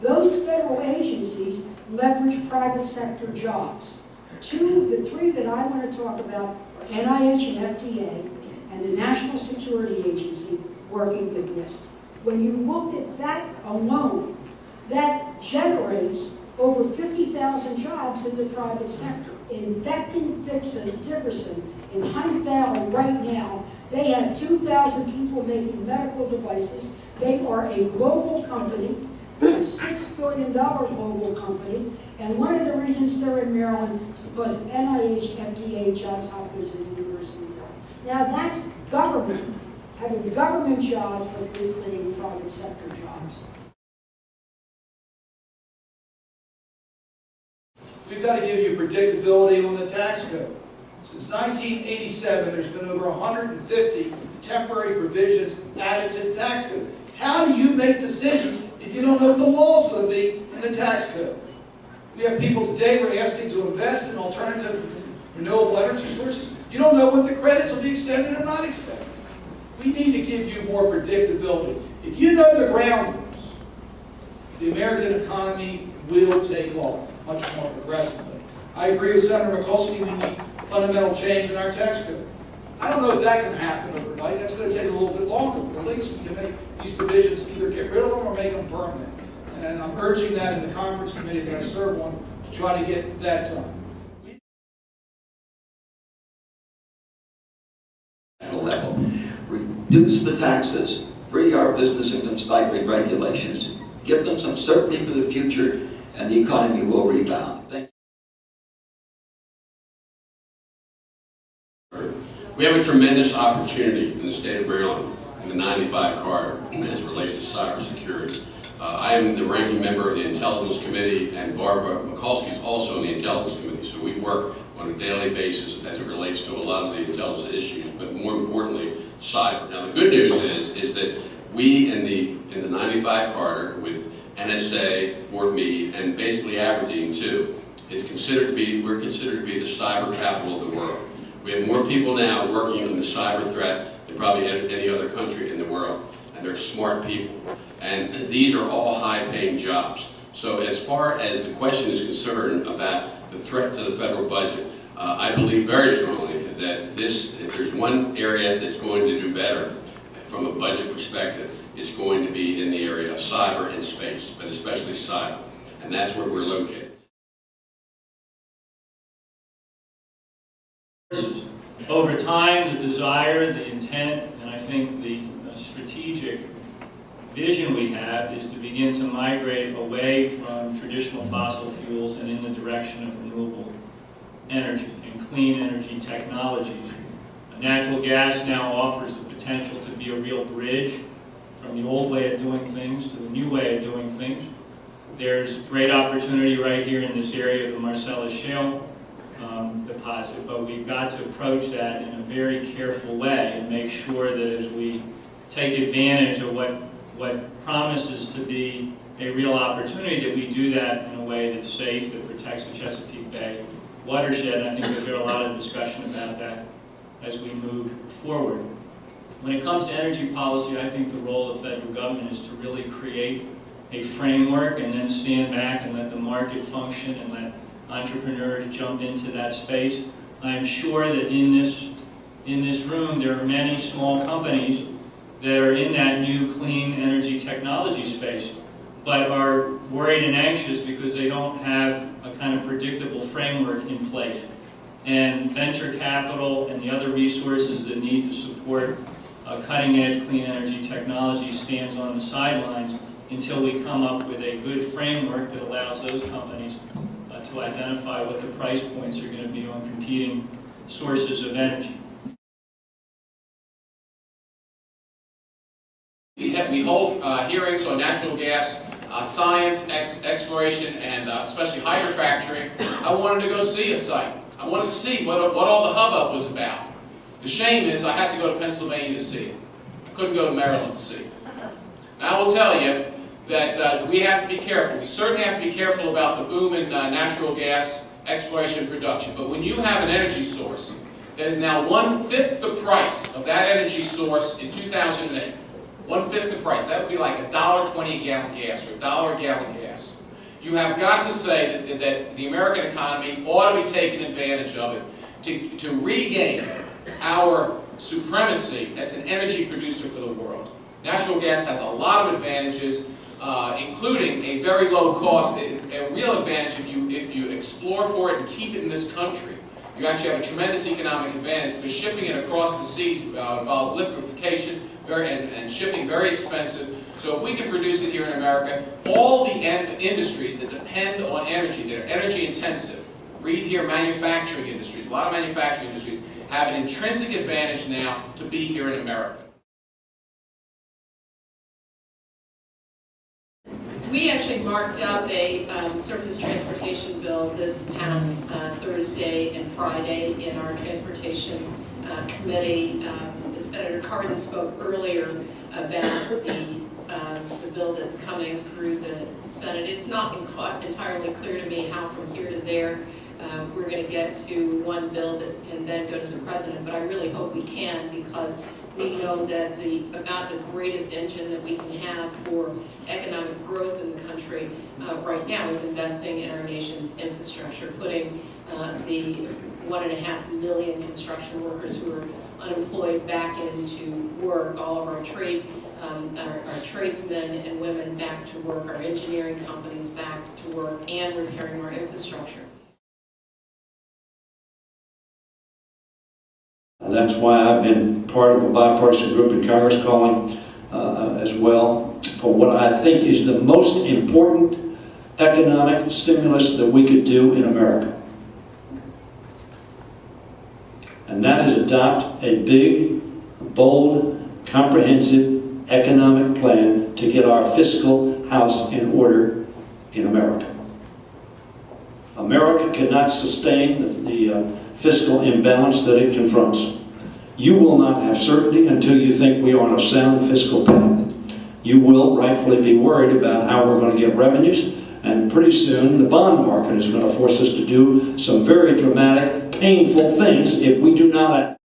Those federal agencies leverage private sector jobs. The three that I want to talk about are NIH and FDA and the National Security Agency working with NIST. When you look at that alone, that generates over 50,000 jobs in the private sector. In Becton Dickerson, in Hunt Valley right now, they have 2,000 people making medical devices. They are a global company, a $6 billion global company, and one of the reasons they're in Maryland is because of NIH, FDA, Johns Hopkins, and the University of Maryland. Now that's government, having government jobs, but creating private sector jobs. We've got to give you predictability on the tax code. Since 1987, there's been over 150 temporary provisions added to the tax code. How do you make decisions if you don't know what the law is going to be in the tax code? We have people today who are asking to invest in alternative renewable energy sources. You don't know what the credits will be extended or not extended. We need to give you more predictability. If you know the ground rules, the American economy will take off much more aggressively. I agree with Senator Mikulski, we need fundamental change in our tax code. I don't know if that can happen overnight. That's going to take a little bit longer, but at least we can make these provisions, either get rid of them or make them permanent. And I'm urging that in the conference committee that I serve on to try to get that done. Level. Reduce the taxes, free our businesses from stifling regulations, give them some certainty for the future, and the economy will rebound. Thank you. We have a tremendous opportunity in the state of Maryland in the 95 corridor as it relates to cybersecurity. I am the ranking member of the Intelligence Committee, and Barbara Mikulski is also in the Intelligence Committee, so we work on a daily basis as it relates to a lot of the intelligence issues, but more importantly, cyber. Now the good news is that we in the 95 corridor with NSA, Fort Meade, and basically Aberdeen too, we're considered to be the cyber capital of the world. We have more people now working on the cyber threat than probably any other country in the world, and they're smart people. And these are all high-paying jobs. So as far as the question is concerned about the threat to the federal budget, I believe very strongly that if there's one area that's going to do better from a budget perspective, it's going to be in the area of cyber and space, but especially cyber. And that's where we're located. Over time, the desire, the intent, and I think the strategic vision we have is to begin to migrate away from traditional fossil fuels and in the direction of renewable energy and clean energy technologies. Natural gas now offers the potential to be a real bridge from the old way of doing things to the new way of doing things. There's great opportunity right here in this area of the Marcellus Shale deposit, but we've got to approach that in a very careful way and make sure that as we take advantage of what promises to be a real opportunity, that we do that in a way that's safe, that protects the Chesapeake Bay watershed. And I think we'll hear a lot of discussion about that as we move forward. When it comes to energy policy, I think the role of federal government is to really create a framework and then stand back and let the market function and let entrepreneurs jump into that space. I am sure that in this room there are many small companies that are in that new clean energy technology space, but are worried and anxious because they don't have a kind of predictable framework in place. And venture capital and the other resources that need to support cutting-edge clean energy technology stands on the sidelines until we come up with a good framework that allows those companies to identify what the price points are going to be on competing sources of energy. We hold hearings on natural gas, science, exploration, and especially hydrofracturing. I wanted to go see a site. I wanted to see what all the hubbub was about. The shame is I had to go to Pennsylvania to see it. I couldn't go to Maryland to see it. Now I will tell you that we have to be careful. We certainly have to be careful about the boom in natural gas exploration and production. But when you have an energy source that is now 1/5 the price of that energy source in 2008, 1/5 the price. That would be like $1.20 a gallon gas or $1 a gallon gas. You have got to say that the American economy ought to be taking advantage of it to regain our supremacy as an energy producer for the world. Natural gas has a lot of advantages, including a very low cost, a real advantage if you explore for it and keep it in this country. You actually have a tremendous economic advantage because shipping it across the seas involves liquefaction and shipping very expensive. So if we can produce it here in America, all the industries that depend on energy, that are energy intensive, read here manufacturing industries, a lot of manufacturing industries have an intrinsic advantage now to be here in America. We actually marked up a surface transportation bill this past Thursday and Friday in our transportation committee. Senator Cardin spoke earlier about the bill that's coming through the Senate. It's not entirely clear to me how from here to there we're going to get to one bill that can then go to the president, but I really hope we can, because we know that about the greatest engine that we can have for economic growth in the country right now is investing in our nation's infrastructure, putting the 1.5 million construction workers who are unemployed back into work, all of our tradesmen and women back to work, our engineering companies back to work, and repairing our infrastructure. That's why I've been part of a bipartisan group in Congress calling as well for what I think is the most important economic stimulus that we could do in America. And that is adopt a big, bold, comprehensive economic plan to get our fiscal house in order in America. America cannot sustain the fiscal imbalance that it confronts. You will not have certainty until you think we are on a sound fiscal path. You will rightfully be worried about how we're going to get revenues, and pretty soon the bond market is going to force us to do some very dramatic, painful things if we do not act.